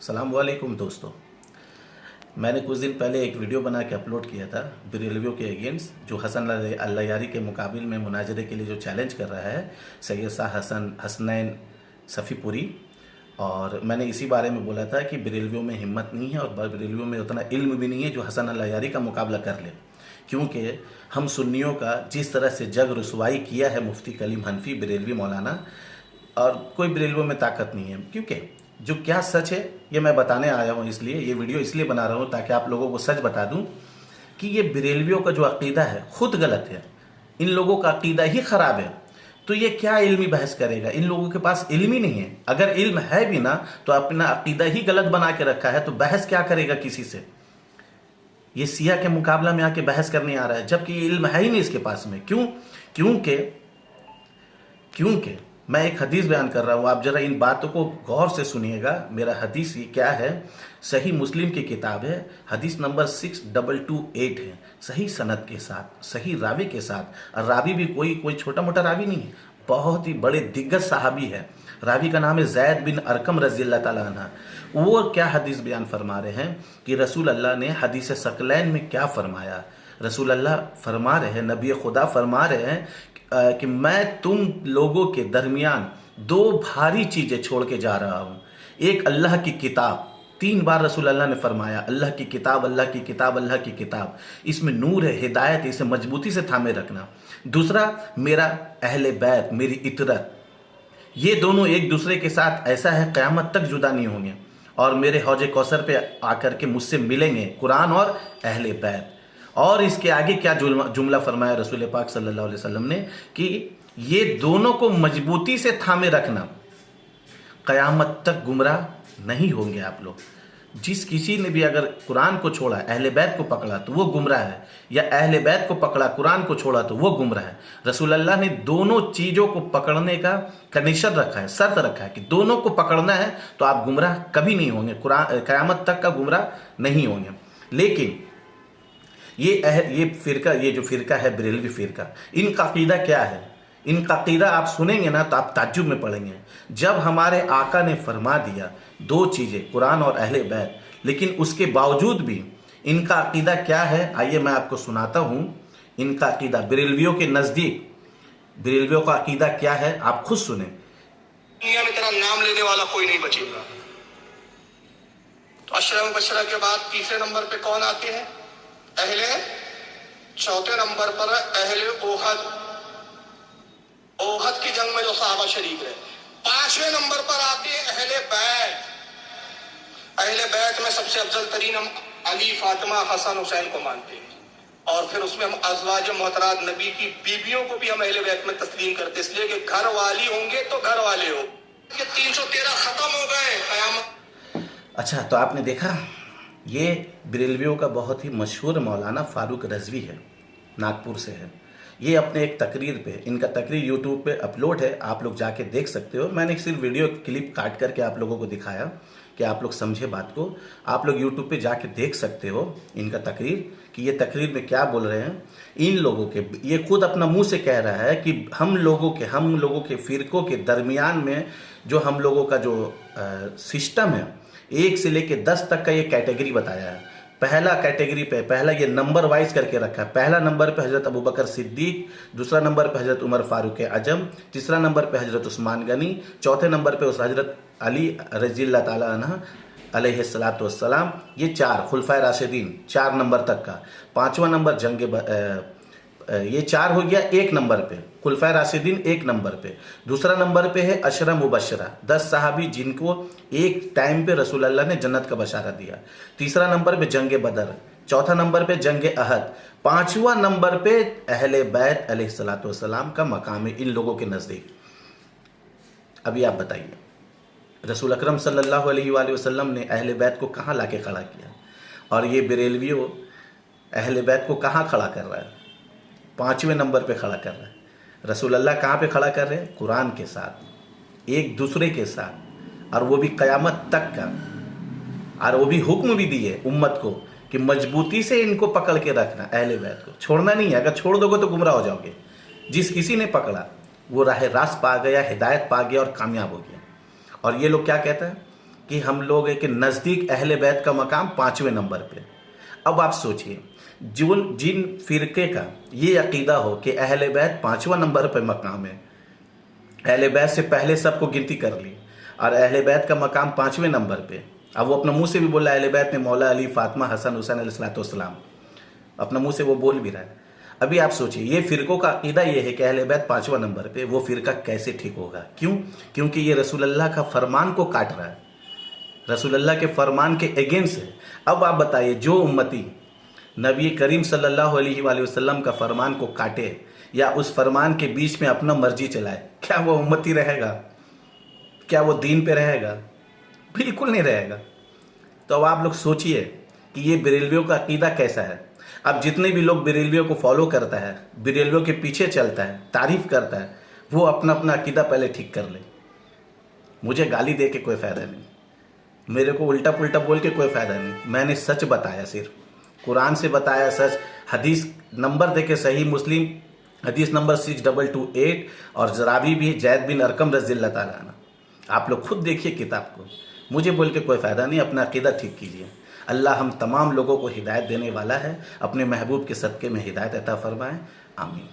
अस्सलाम वालेकुम दोस्तों। मैंने कुछ दिन पहले एक वीडियो बना के अपलोड किया था बरेलवियों के अगेंस्ट, जो हसन अल्लायारी के मुकाबिल में मुनाजरे के लिए जो चैलेंज कर रहा है सैयद शाह हसनैन सफ़ीपुरी। और मैंने इसी बारे में बोला था कि बरेलवियों में हिम्मत नहीं है और बरेलवियों में उतना इल्म भी नहीं है जो हसन अल्लायारी का मुकाबला कर ले, क्योंकि हम सुन्नियों का जिस तरह से जग रसवाई किया है मुफ्ती कलीम हनफी बरेलवी मौलाना, और कोई बरेलवियों में ताकत नहीं है। क्योंकि जो क्या सच है ये मैं बताने आया हूँ, इसलिए ये वीडियो इसलिए बना रहा हूँ ताकि आप लोगों को सच बता दूँ कि ये बरेलवियों का जो अकीदा है खुद गलत है, इन लोगों का अकीदा ही ख़राब है। तो ये क्या इल्मी बहस करेगा, इन लोगों के पास इल्म ही नहीं है। अगर इल्म है भी ना तो अपना अकीदा ही गलत बना के रखा है, तो बहस क्या करेगा किसी से। ये सिया के मुकाबला में आके बहस करने आ रहा है, जबकि ये इल्म है ही नहीं इसके पास में। क्यों? क्योंकि मैं एक हदीस बयान कर रहा हूँ, आप जरा इन बातों को गौर से सुनिएगा। मेरा हदीस ये क्या है, सही मुस्लिम की किताब है, हदीस नंबर 6228 है, सही सनद के साथ, सही रावी के साथ। और रावी भी कोई छोटा मोटा रावी नहीं है, बहुत ही बड़े दिग्गज साहबी है। रावी का नाम है ज़ैद बिन अरकम रज़ियल्लाहु ताला अन्हु। वो क्या हदीस बयान फरमा रहे हैं कि रसूल अल्लाह ने हदीस सकलैन में क्या फरमाया। रसूल अल्लाह फरमा रहे हैं, नबी खुदा फरमा रहे हैं कि मैं तुम लोगों के दरमियान दो भारी चीज़ें छोड़ के जा रहा हूँ। एक अल्लाह की किताब, 3 बार रसूल अल्लाह ने फरमाया अल्लाह की किताब, अल्लाह की किताब, अल्लाह की किताब। इसमें नूर है, हिदायत है, इसे मजबूती से थामे रखना। दूसरा मेरा अहले बैत, मेरी इतरत, ये दोनों एक दूसरे के साथ ऐसा है क़यामत तक जुदा नहीं होंगे और मेरे हौजे कौसर पे आकर के मुझसे मिलेंगे, कुरान और अहले बैत। और इसके आगे क्या जुमला फरमाया रसूल पाक सल्लल्लाहु अलैहि वसल्लम ने कि ये दोनों को मजबूती से थामे रखना, क़यामत तक गुमराह नहीं होंगे आप लोग। जिस किसी ने भी अगर कुरान को छोड़ा, अहले बैत को पकड़ा तो वो गुमराह है, या अहले बैत को पकड़ा कुरान को छोड़ा तो वो गुमराह है। रसूल अल्लाह ने दोनों चीज़ों को पकड़ने का कंडीशन रखा है, शर्त रखा है कि दोनों को पकड़ना है तो आप गुमराह कभी नहीं होंगे, क़यामत तक का गुमराह नहीं होंगे। लेकिन ये जो फ़िरका है बरेलवी फ़िरका, इनका अकीदा क्या है? इनका अकीदा आप सुनेंगे ना तो आप ताज्जुब में पड़ेंगे। जब हमारे आका ने फरमा दिया 2 चीज़ें, कुरान और अहले बैत, लेकिन उसके बावजूद भी इनका अकीदा क्या है, आइए मैं आपको सुनाता हूँ। इनका अकीदा बरेलवियों के नज़दीक, बरेलवियों का अकीदा क्या है आप खुद सुने। दुनिया में तेरा नाम लेने वाला कोई नहीं बचेगा। तो अशरा मुबशरा के बाद तीसरे नंबर पे कौन आते हैं? अहले। चौथे नंबर पर अहले ओहद की जंग में जो सहाबा शरीक रहे। 5वें नंबर पर आते हैं अहले बैत। अहले बैत में सबसे अफजल तरीन हम अली, फातिमा, हसन, हुसैन को मानते हैं, और फिर उसमें हम अज़वाज मोहतरात नबी की बीबियों को भी हम अहले बैत में तस्लीम करते, इसलिए कि घर वाली होंगे तो घर वाले हो। ये 313 खत्म हो गए क़यामत। अच्छा, तो आपने देखा, ये बरेलवियों का बहुत ही मशहूर मौलाना फ़ारूक रज़वी है, नागपुर से है। ये अपने एक तकरीर पे, इनका तकरीर यूट्यूब पे अपलोड है, आप लोग जाके देख सकते हो। मैंने सिर्फ वीडियो क्लिप काट करके आप लोगों को दिखाया कि आप लोग समझे बात को। आप लोग यूट्यूब पे जाके देख सकते हो इनका तकरीर कि ये तकरीर में क्या बोल रहे हैं। इन लोगों के, ये खुद अपना मुंह से कह रहा है कि हम लोगों के फ़िरकों के दरमियान में जो हम लोगों का जो सिस्टम है, 1 से लेके 10 तक का ये कैटेगरी बताया है। पहला कैटेगरी पे, पहला ये नंबर वाइज करके रखा है। पहला नंबर पे हज़रत अबू बकर सिद्दीक, दूसरा नंबर पे हज़रत उमर फ़ारूक आजम, तीसरा नंबर पे हज़रत उस्मान गनी, चौथे नंबर पे उस हज़रत अली रज़ियल्लाहु ताला अन्हु अलैहिस्सलातु वस्सलाम। ये 4 खुलफाए राशिदीन, 4 नंबर तक का। 5वां नंबर ये 4 हो गया 1 नंबर पे, खुलफाए राशिदीन 1 नंबर पे। दूसरा नंबर पे है अशरा मुबशरा, 10 सहाबी जिनको एक टाइम पे रसूल अल्लाह ने जन्नत का बशारा दिया। तीसरा नंबर पे जंग बदर, चौथा नंबर पे जंग अहद, 5वां नंबर पे अहले बैत अलैहिस्सलातु वस्सलाम का मकाम है इन लोगों के नज़दीक। अभी आप बताइए, रसूल अकरम सल्लल्लाहु अलैहि वसल्लम ने अहले बैत को कहाँ लाके खड़ा किया, और ये बरेलवियों अहले बैत को कहाँ खड़ा कर रहा है? 5वें नंबर पे खड़ा कर रहा है। रसूल अल्लाह कहाँ पे खड़ा कर रहे हैं? कुरान के साथ, एक दूसरे के साथ, और वो भी क़यामत तक का। और वो भी हुक्म भी दिए उम्मत को कि मजबूती से इनको पकड़ के रखना, अहले बैत को छोड़ना नहीं है। अगर छोड़ दोगे तो गुमराह हो जाओगे। जिस किसी ने पकड़ा वो राह रास्त पा गया, हिदायत पा गया और कामयाब हो गया। और ये लोग क्या कहते हैं कि हम लोग के नज़दीक अहले बैत का मकाम 5वें नंबर पे। अब आप सोचिए, जिन फ़िरके का ये अकीदा हो कि अहले बैत 5वां नंबर पे मकाम है, अहले बैत से पहले सबको गिनती कर ली और अहले बैत का मकाम 5वें नंबर पे। अब वो अपने मुंह से भी बोल रहा है अहले बैत में मौला अली, फातिमा, हसन, हुसैन अलैहिस्सलाम, अपने मुंह से वो बोल भी रहा है। अभी आप सोचिए, ये फ़िरकों का अकीदा ये है कि अहले बैत 5वां नंबर पे, वो फ़िरका कैसे ठीक होगा? क्यों? क्योंकि ये रसूलुल्लाह का फरमान को काट रहा है, रसूलुल्लाह के फरमान के अगेंस्ट है। अब आप बताइए, जो उम्मती नबी करीम सल्लल्लाहु अलैहि वसल्लम का फरमान को काटे या उस फरमान के बीच में अपना मर्जी चलाए, क्या वो उम्मती रहेगा? क्या वो दीन पे रहेगा? बिल्कुल नहीं रहेगा। तो अब आप लोग सोचिए कि ये बरेलवियों का अकीदा कैसा है। अब जितने भी लोग बरेलवियों को फॉलो करता है, बरेलवियों के पीछे चलता है, तारीफ करता है, वो अपना अपना अकीदा पहले ठीक कर ले। मुझे गाली दे के कोई फ़ायदा नहीं, मेरे को उल्टा पुल्टा बोल के कोई फ़ायदा नहीं। मैंने सच बताया, सिर्फ कुरान से बताया सच। हदीस नंबर देके सही मुस्लिम हदीस नंबर 6228 और जराबी भी जैद बिन अरकम रज़ियल्लाहु ताला अन्हु। आप लोग खुद देखिए किताब को, मुझे बोल के कोई फ़ायदा नहीं। अपना अकीदा ठीक कीजिए। अल्लाह हम तमाम लोगों को हिदायत देने वाला है। अपने महबूब के सदक़े में हिदायत अता फरमाएँ। आमीन।